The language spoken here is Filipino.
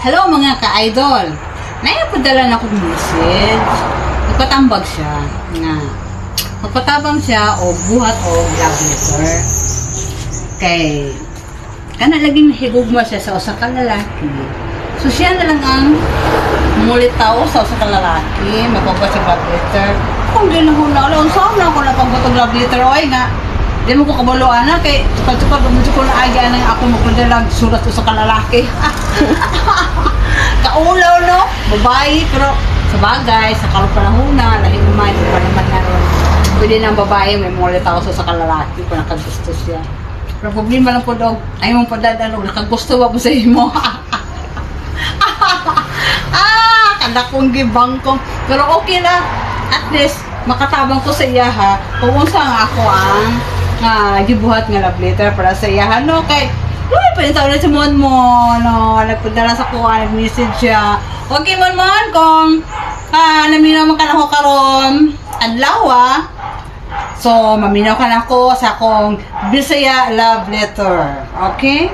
Hello mga ka-idol. Naipadala na akong message. Nagpatambag siya nga. Magpatabang siya o buhat o love letter. Kay kana laging higugma siya sa usa ka lalaki. So siya na lang ang mulitaw sa usa ka lalaki, magpagbuhat sa love letter. Kung di na ko na alam, saan na ako napagbuhat ng love letter? Oy nga, di mo ko kabaluan na kay tukad-tukad gusto ko na agya na ako magpadala surat sa ka lalaki. Kaulaw no, babae pero sa bagay, sa kalupanahuna, lahi naman, pa naman na ron. Pwede ng babae, may mulitaw sa kalalaki kung nakagusto siya. Pero problema lang po daw, ay mong padadalo, nakagusto ba po sa imo? Kada kong gibang ko. Pero okay na, at least, makatabang ko sa iya ha, kung saan ako ang gibuhat nga love letter para sa iya ha, no? Kay, uy, pinitaw na si Monmon, no? Nagpadala sa kuha, nag-message siya. Okay, Monmon, kung naminaw man ka na ko karon adlaw so, maminaw ka na ko sa akong Bisaya love letter. Okay?